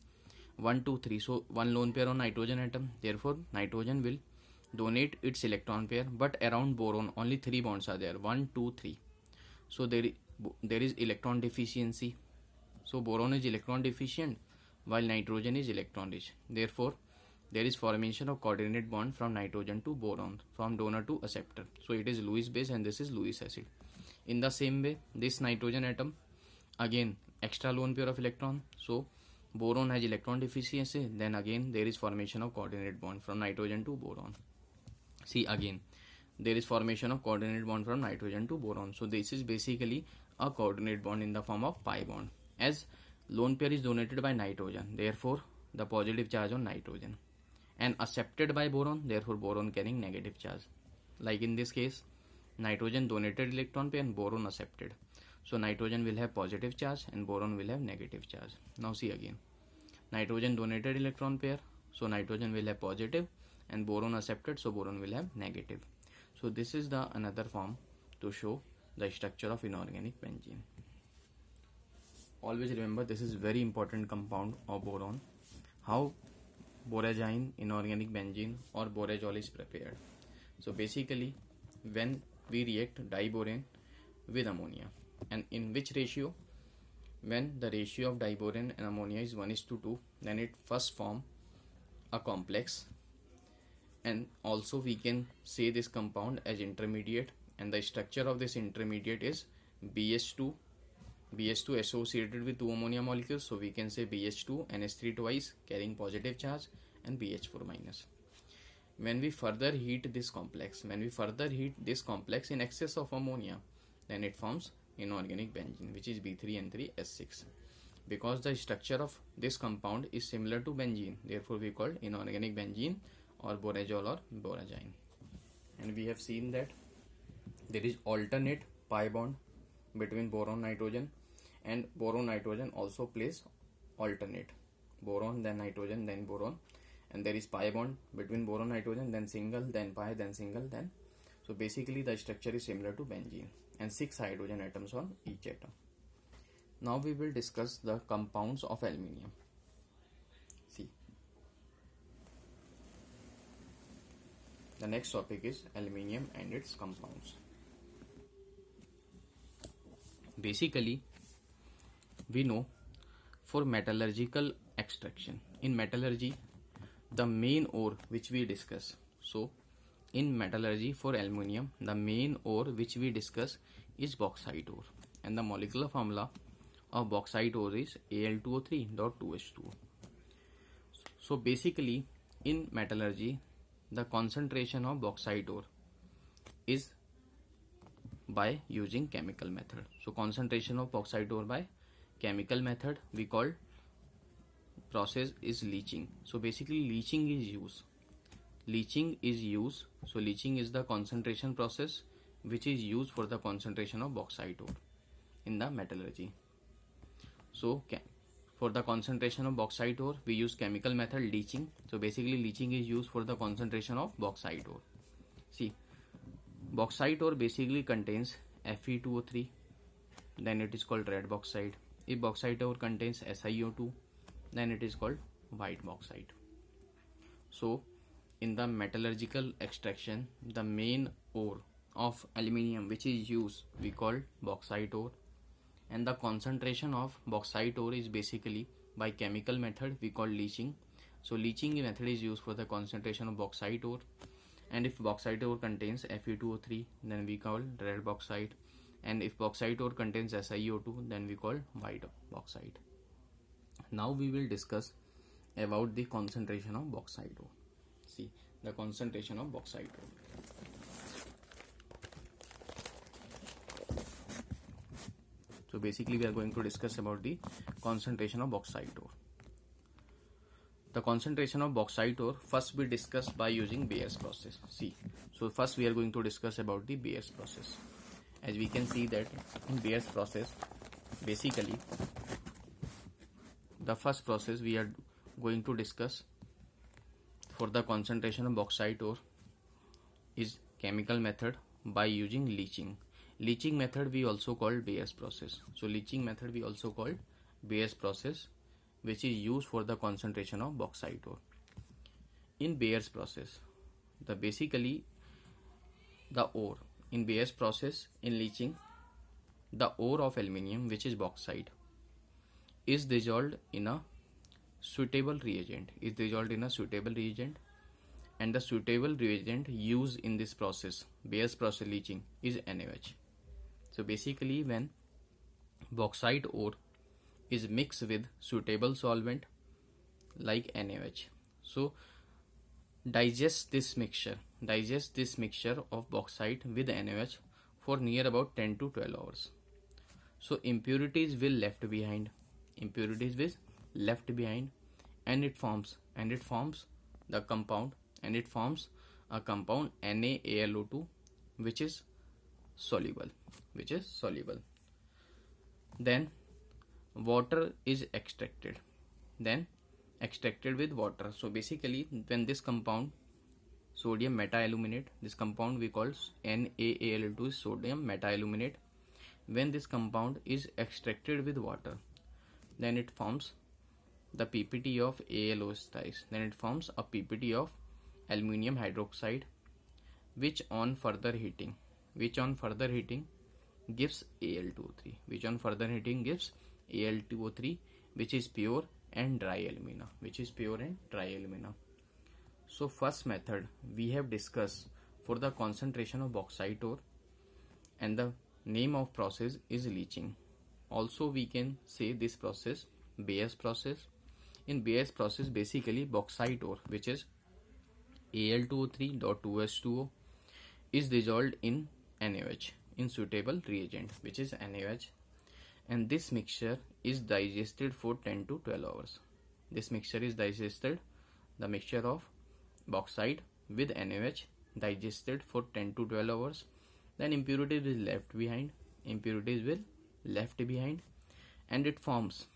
1 2 3, so 1 lone pair on nitrogen atom, therefore nitrogen will donate its electron pair, but around boron only 3 bonds are there, 1 2 3, so there is electron deficiency. So boron is electron deficient while nitrogen is electron rich, therefore there is formation of coordinate bond from nitrogen to boron, from donor to acceptor. So it is Lewis base and this is Lewis acid. In the same way, this nitrogen atom, again extra lone pair of electron, so boron has electron deficiency, then again there is formation of coordinate bond from nitrogen to boron. See, again there is formation of coordinate bond from nitrogen to boron. So this is basically a coordinate bond in the form of pi bond. As lone pair is donated by nitrogen, therefore the positive charge on nitrogen, and accepted by boron, therefore boron carrying negative charge. Like in this case, nitrogen donated electron pair and boron accepted. So nitrogen will have positive charge and boron will have negative charge. Now see again, nitrogen donated electron pair, so nitrogen will have positive, and boron accepted, so boron will have negative. So this is the another form to show the structure of inorganic benzene. Always remember, this is very important compound of boron, how boragine, inorganic benzene or borazole is prepared. So basically, when we react diborane with ammonia, and in which ratio? When the ratio of diboron and ammonia is 1:2, then it first form a complex, and also we can say this compound as intermediate, and the structure of this intermediate is BH2 associated with two ammonia molecules, so we can say BH2 NH3 twice carrying positive charge and BH4 minus. When we further heat this complex in excess of ammonia, then it forms inorganic benzene, which is B3N3S6. Because the structure of this compound is similar to benzene, therefore we call inorganic benzene or borazole or borazine. And we have seen that there is alternate pi bond between boron nitrogen, and boron nitrogen also plays alternate, boron then nitrogen then boron, and there is pi bond between boron nitrogen, then single, then pi, then single, then. So basically the structure is similar to benzene, and 6 hydrogen atoms on each atom. Now we will discuss the compounds of aluminium. See, the next topic is aluminium and its compounds. Basically, we know for metallurgical extraction, in metallurgy, the main ore which we discuss. So, in metallurgy for aluminium, the main ore which we discuss is bauxite ore, and the molecular formula of bauxite ore is Al2O3.2H2O. So basically, in metallurgy, the concentration of bauxite ore is by using chemical method. So concentration of bauxite ore by chemical method we call process is leaching. So basically leaching is used. So leaching is the concentration process which is used for the concentration of bauxite ore in the metallurgy. So for the concentration of bauxite ore we use chemical method leaching. So basically leaching is used for the concentration of bauxite ore. See, bauxite ore basically contains Fe2O3, then it is called red bauxite. If bauxite ore contains SiO2, then it is called white bauxite. So in the metallurgical extraction, the main ore of aluminium which is used we call bauxite ore, and the concentration of bauxite ore is basically by chemical method we call leaching. So leaching method is used for the concentration of bauxite ore, and if bauxite ore contains Fe2O3, then we call red bauxite, and if bauxite ore contains SiO2, then we call white bauxite. Now we will discuss about the concentration of bauxite ore. See, the concentration of bauxite ore. So basically we are going to discuss about the concentration of bauxite ore. The concentration of bauxite ore first be discussed by using Bayer's process. See, so first we are going to discuss about the Bayer's process. As we can see that in Bayer's process, basically the first process we are going to discuss for the concentration of bauxite ore is chemical method by using leaching. Leaching method we also call Bayer's process. So leaching method we also call Bayer's process, which is used for the concentration of bauxite ore. In Bayer's process, basically the ore in Bayer's process in leaching, the ore of aluminium which is bauxite is dissolved in a suitable reagent. And the suitable reagent used in this process, Bayer's process leaching, is NaOH. So basically when bauxite ore is mixed with suitable solvent like NaOH, so digest this mixture of bauxite with NaOH for near about 10 to 12 hours. So impurities will left behind, and it forms the compound, and it forms a compound NaAlO2 which is soluble. Then water is extracted with water. So basically when this compound sodium metaaluminate, this compound we call NaAlO2 is sodium metaaluminate. When this compound is extracted with water, then it forms the PPT of AlOH thrice. Then it forms a PPT of aluminium hydroxide, which on further heating gives Al2O3. Al2O3, which is pure and dry alumina, So first method we have discussed for the concentration of bauxite ore, and the name of process is leaching. Also we can say this process Bayes process. In Bayes process, basically bauxite ore, which is Al2O3.2H2O, is dissolved in NaOH in suitable reagent, which is NaOH, and this mixture is digested for 10 to 12 hours. This mixture is digested, the mixture of bauxite with NaOH digested for 10 to 12 hours. Then impurities will left behind, and it forms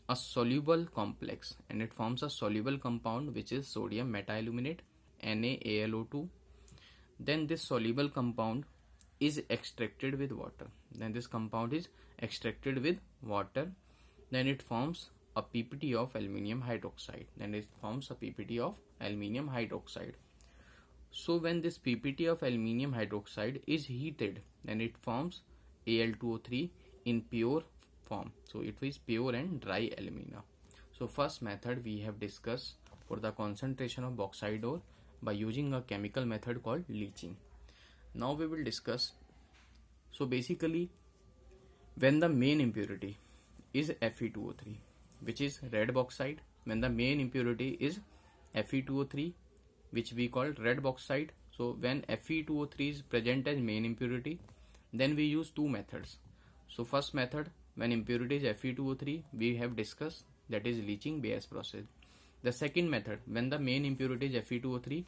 a soluble complex, and it forms a soluble compound, which is sodium metaluminate, NaAlO2. Then this soluble compound is extracted with water. Then it forms a PPT of aluminium hydroxide. So when this PPT of aluminium hydroxide is heated, then it forms Al2O3 in pure form. So it is pure and dry alumina. So first method we have discussed for the concentration of bauxite ore by using a chemical method called leaching. Now we will discuss. So basically, when the main impurity is Fe2O3, which is red bauxite, when the main impurity is Fe2O3, which we call red bauxite. So when Fe2O3 is present as main impurity, then we use two methods. So first method, when impurity is Fe2O3, we have discussed, that is leaching Bayes process. The second method, when the main impurity is Fe2O3,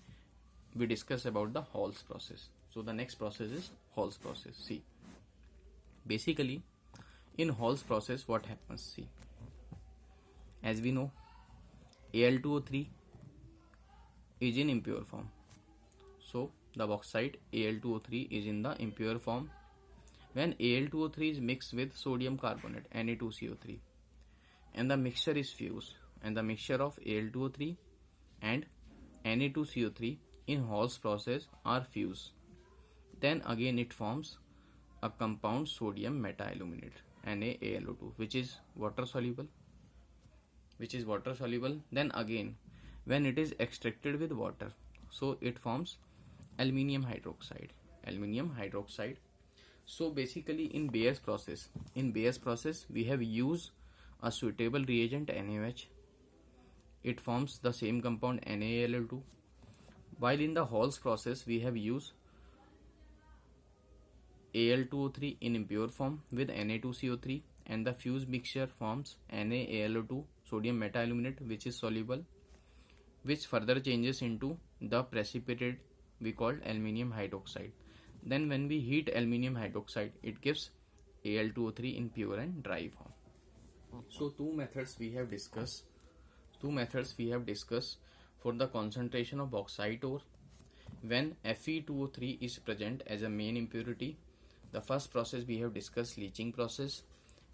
we discuss about the Hall's process. So the next process is Hall's process. See, basically in Hall's process what happens? See, as we know, Al2O3 is in impure form. So the bauxite Al2O3 is in the impure form. When Al2O3 is mixed with sodium carbonate, Na2CO3, and the mixture is fused, and the mixture of Al2O3 and Na2CO3 in Hall's process are fused, then again it forms a compound sodium metaluminate, NaAlO2, which is water soluble. Then again, when it is extracted with water, so it forms aluminium hydroxide. So basically in Bayes process, we have used a suitable reagent NaOH. It forms the same compound NaAlO2. While in the Hall's process, we have used Al2O3 in impure form with Na2CO3, and the fused mixture forms NaAlO2 sodium metaluminate, which is soluble, which further changes into the precipitate we call aluminium hydroxide. Then when we heat aluminium hydroxide, it gives Al2O3 in pure and dry form. So two methods we have discussed for the concentration of bauxite ore when Fe2O3 is present as a main impurity. The first process we have discussed leaching process,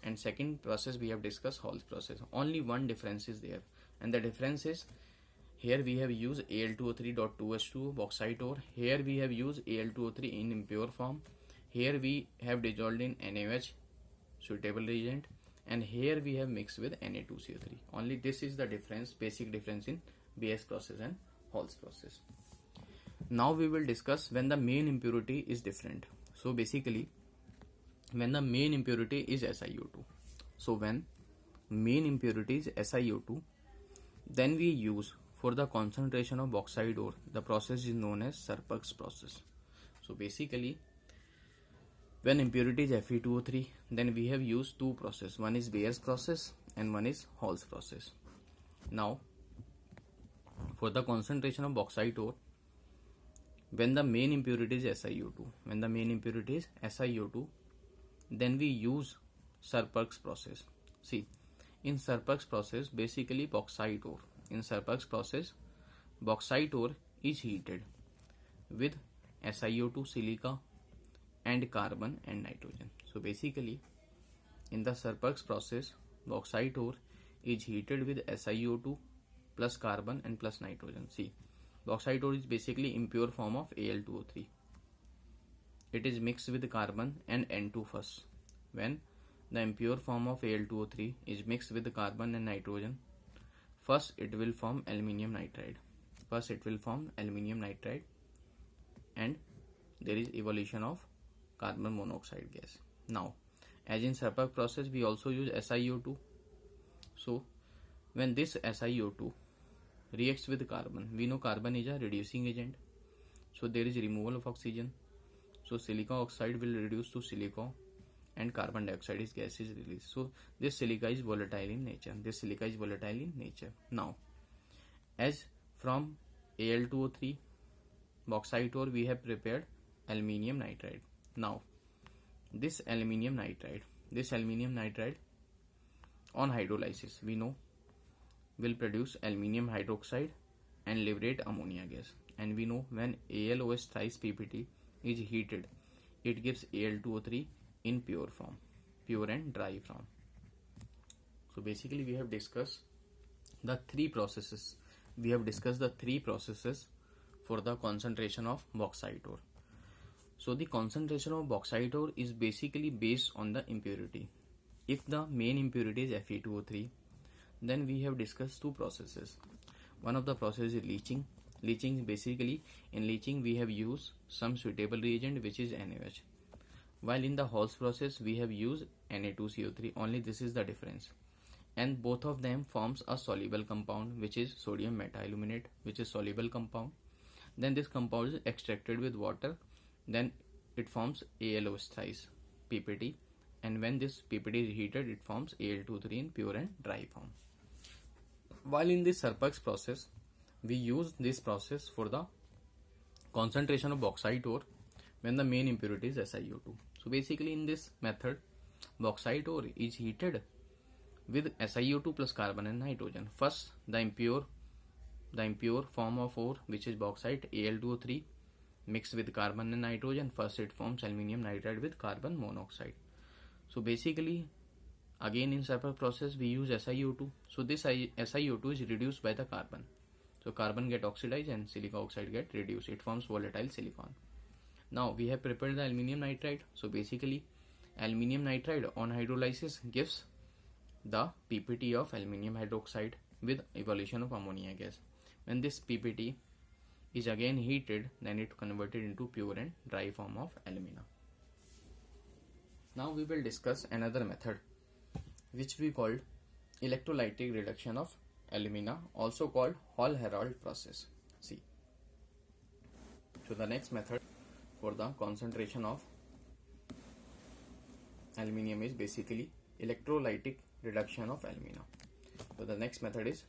and second process we have discussed Hall's process. Only one difference is there, and the difference is here we have used Al2O3.2H2O bauxite ore. Here we have used Al2O3 in impure form. Here we have dissolved in NaOH suitable reagent, and here we have mixed with Na2CO3. Only this is the difference, basic difference in Bayes process and Hall's process. Now we will discuss when the main impurity is different. So basically, when the main impurity is SiO2. So when main impurity is SiO2, then we use for the concentration of bauxite ore, the process is known as Serpuk's process. So basically, when impurity is Fe2O3, then we have used two processes. One is Bayes process and one is Hall's process. Now, for the concentration of bauxite ore, when the main impurity is SiO2, then we use Serpuk's process. See, in Serpuk's process, basically bauxite ore. In Serpuk's process, bauxite ore is heated with SiO2, silica, and carbon and nitrogen. So basically, in the Serpuk's process, bauxite ore is heated with SiO2 plus carbon and plus nitrogen. See, bauxite ore is basically impure form of Al2O3. It is mixed with carbon and N2 first. When the impure form of Al2O3 is mixed with carbon and nitrogen. First it will form aluminium nitride. And there is evolution of carbon monoxide gas. Now, as in Serpak process, we also use SiO2. So, when this SiO2 reacts with carbon, we know carbon is a reducing agent. So, there is removal of oxygen. So, silica oxide will reduce to silica and carbon dioxide is gas is released. So, this silica is volatile in nature. Now, as from Al2O3 bauxite ore, we have prepared aluminium nitride. Now, this aluminium nitride on hydrolysis, we know, will produce aluminium hydroxide and liberate ammonia gas. And we know when AlOH thrice PPT is heated, it gives Al2O3 in pure and dry form. So basically we have discussed the three processes. For the concentration of bauxite ore. So the concentration of bauxite ore is basically based on the impurity. If the main impurity is Fe2O3, then we have discussed two processes. One of the process is leaching. Basically, in leaching we have used some suitable reagent which is NaOH. While in the Hall's process we have used Na2CO3. Only this is the difference. And both of them forms a soluble compound which is sodium metaluminate, which is soluble compound. Then this compound is extracted with water. Then it forms AlOH thrice PPT. And when this PPT is heated, it forms Al2O3 in pure and dry form. While in this Serpak's process, we use this process for the concentration of bauxite ore when the main impurity is SiO2. So basically in this method, bauxite ore is heated with SiO2 plus carbon and nitrogen. First, the impure form of ore, which is bauxite, Al2O3, mixed with carbon and nitrogen. First it forms aluminium nitride with carbon monoxide. So basically, again in Serpak process we use SiO2. So this SiO2 is reduced by the carbon. So carbon get oxidized and silica oxide get reduced. It forms volatile silicon. Now we have prepared the aluminium nitride. So basically, aluminium nitride on hydrolysis gives the PPT of aluminium hydroxide with evolution of ammonia gas. When this PPT is again heated, then it converted into pure and dry form of alumina. Now we will discuss another method which we called electrolytic reduction of alumina, also called Hall-Héroult process. See. So the next method for the concentration of aluminium is basically electrolytic reduction of alumina. So the next method is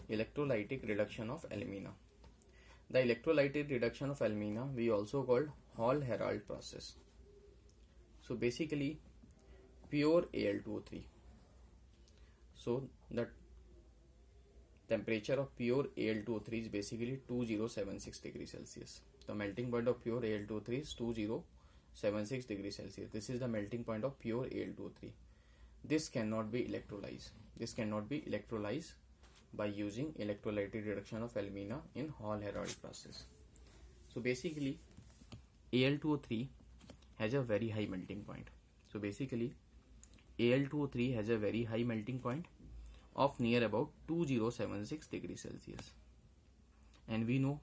electrolytic reduction of alumina. The electrolytic reduction of alumina we also called Hall-Héroult process. So basically pure Al2O3. So the temperature of pure Al2O3 is basically 2076 degrees Celsius. The melting point of pure Al2O3 is 2076 degrees Celsius. This is the melting point of pure Al2O3. This cannot be electrolyzed. By using electrolytic reduction of alumina in Hall-Héroult process. So basically Al2O3 has a very high melting point. So basically Al2O3 has a very high melting point of near about 2076 degrees Celsius. And we know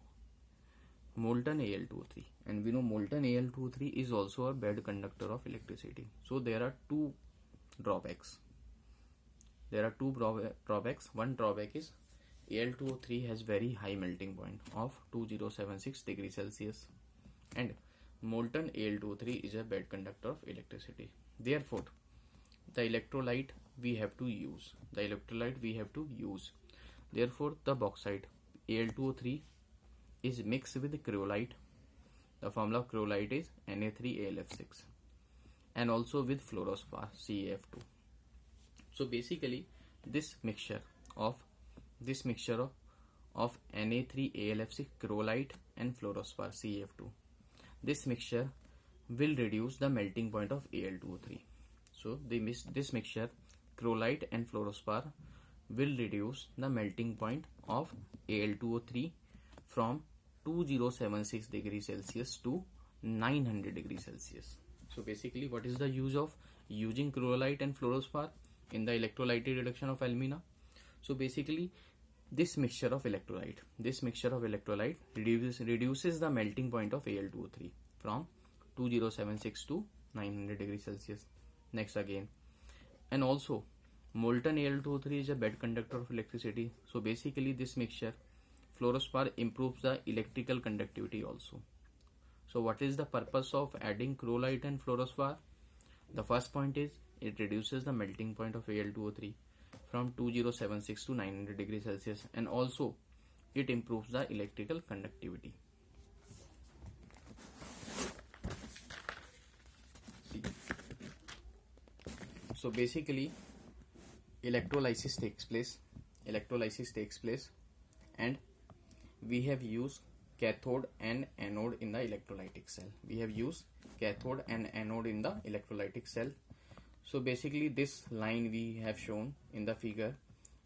molten Al2O3 is also a bad conductor of electricity. So there are two drawbacks. One drawback is Al2O3 has very high melting point of 2076 degrees Celsius, and molten Al2O3 is a bad conductor of electricity. Therefore, the electrolyte we have to use. Therefore, the bauxite Al2O3 is mixed with chrolite. The formula of chrolite is Na3AlF6, and also with fluorospar CaF2. So basically, this mixture of Na3AlF6, chrolite and fluorospar CaF2, this mixture will reduce the melting point of Al2O3. So this mixture, chrolite and fluorospar, will reduce the melting point of Al2O3 from 2076 degrees Celsius to 900 degrees Celsius. So basically, what is the use of using chloride and fluorospar in the electrolytic reduction of alumina. So basically this mixture of electrolyte reduces the melting point of Al2O3 from 2076 to 900 degrees Celsius. Next again, and also molten Al2O3 is a bad conductor of electricity. So basically this mixture fluorospar improves the electrical conductivity also. So what is the purpose of adding chloride and fluorospar? The first point is it reduces the melting point of Al2O3 from 2076 to 900 degrees Celsius, and also it improves the electrical conductivity. So basically electrolysis takes place and we have used cathode and anode in the electrolytic cell. So basically this line we have shown in the figure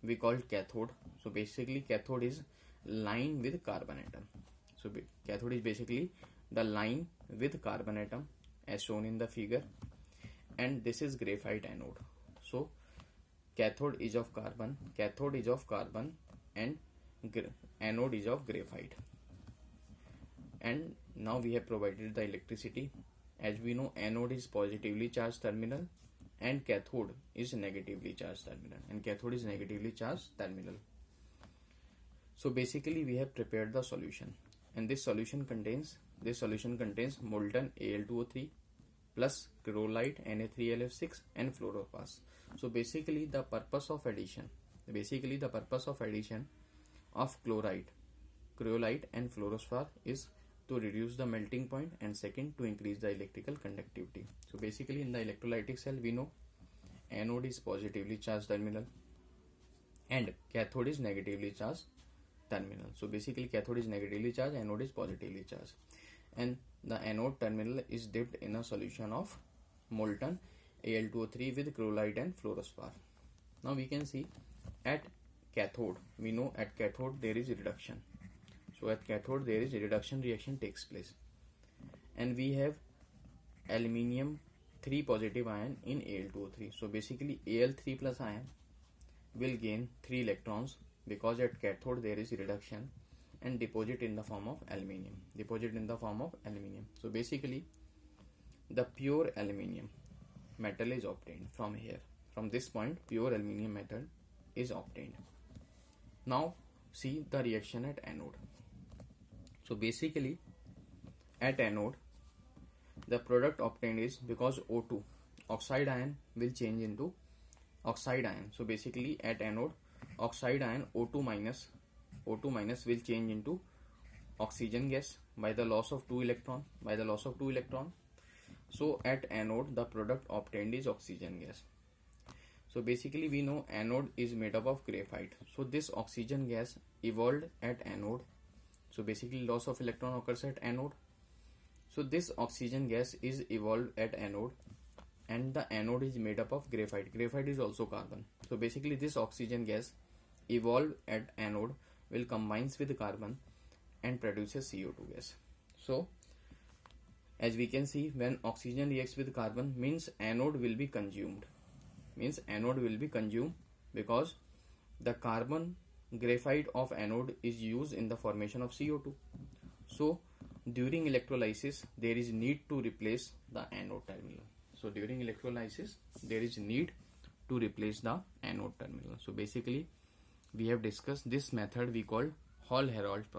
we called cathode. So basically cathode is line with carbon atom. So cathode is basically the line with carbon atom as shown in the figure, and this is graphite anode. So cathode is of carbon and anode is of graphite. And now we have provided the electricity. As we know, anode is positively charged terminal and cathode is negatively charged terminal. So basically we have prepared the solution, and this solution contains molten Al2O3 plus chloride Na3LF6 and fluorospar. So basically the purpose of addition of chloride and fluorospar is to reduce the melting point, and second, to increase the electrical conductivity. So basically in the electrolytic cell we know anode is positively charged terminal and cathode is negatively charged terminal. So basically cathode is negatively charged, anode is positively charged, and the anode terminal is dipped in a solution of molten Al2O3 with chloride and fluorospar. Now we can see at cathode, we know at cathode there is reduction. So at cathode there is a reduction reaction takes place, and we have aluminium 3 positive ion in Al2O3. So basically Al3 plus ion will gain 3 electrons because at cathode there is reduction and deposit in the form of aluminium. So basically the pure aluminium metal is obtained from here. From this point pure aluminium metal is obtained. Now see the reaction at anode. So basically at anode the product obtained is, because O2 oxide ion will change into oxide ion. So basically at anode oxide ion O2 minus will change into oxygen gas by the loss of 2 electron. So at anode the product obtained is oxygen gas. So basically we know anode is made up of graphite. So this oxygen gas evolved at anode. So basically loss of electron occurs at anode. So this oxygen gas is evolved at anode, and the anode is made up of graphite. Graphite is also carbon. So basically this oxygen gas evolved at anode will combines with carbon and produces CO2 gas. So as we can see, when oxygen reacts with carbon means anode will be consumed. Because the carbon graphite of anode is used in the formation of CO2. So during electrolysis there is need to replace the anode terminal. So basically we have discussed this method we call Hall-Héroult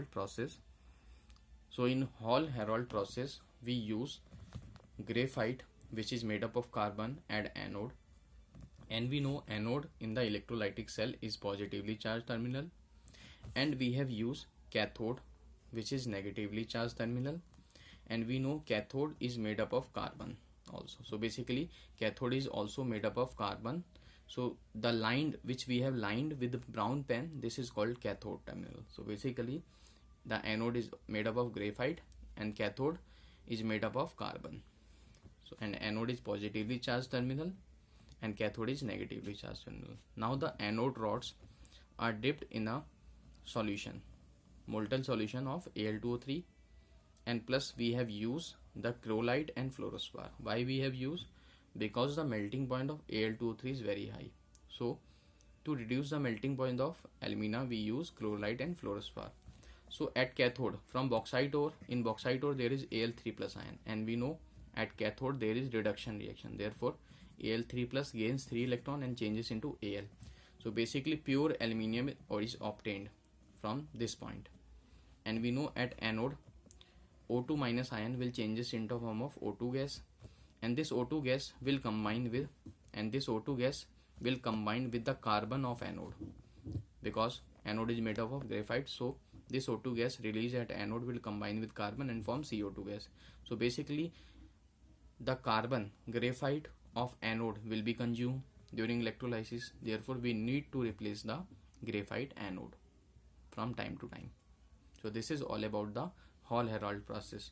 process. So in Hall-Héroult process we use graphite, which is made up of carbon, at anode, and we know anode in the electrolytic cell is positively charged terminal, and we have used cathode, which is negatively charged terminal, and we know cathode is made up of carbon also. So basically cathode is also made up of carbon. So the line which we have lined with the brown pen, this is called cathode terminal. So basically the anode is made up of graphite and cathode is made up of carbon. So and anode is positively charged terminal and cathode is negatively charged terminal. Now the anode rods are dipped in a solution, molten solution of Al2O3 and plus we have used the chrolite and fluorspar. Why we have used? Because the melting point of Al2O3 is very high. So to reduce the melting point of alumina, we use chrolite and fluorspar. So at cathode, from bauxite ore, in bauxite ore there is Al3 plus ion, and we know at cathode there is reduction reaction. Therefore Al3 plus gains 3 electron and changes into Al. So basically pure aluminium is obtained from this point. And we know at anode O2 minus ion will changes into form of O2 gas, and this O2 gas will combine with the carbon of anode, because anode is made up of graphite. So this O2 gas released at anode will combine with carbon and form CO2 gas. So basically the carbon graphite of anode will be consumed during electrolysis. Therefore we need to replace the graphite anode from time to time. So this is all about the Hall-Héroult process.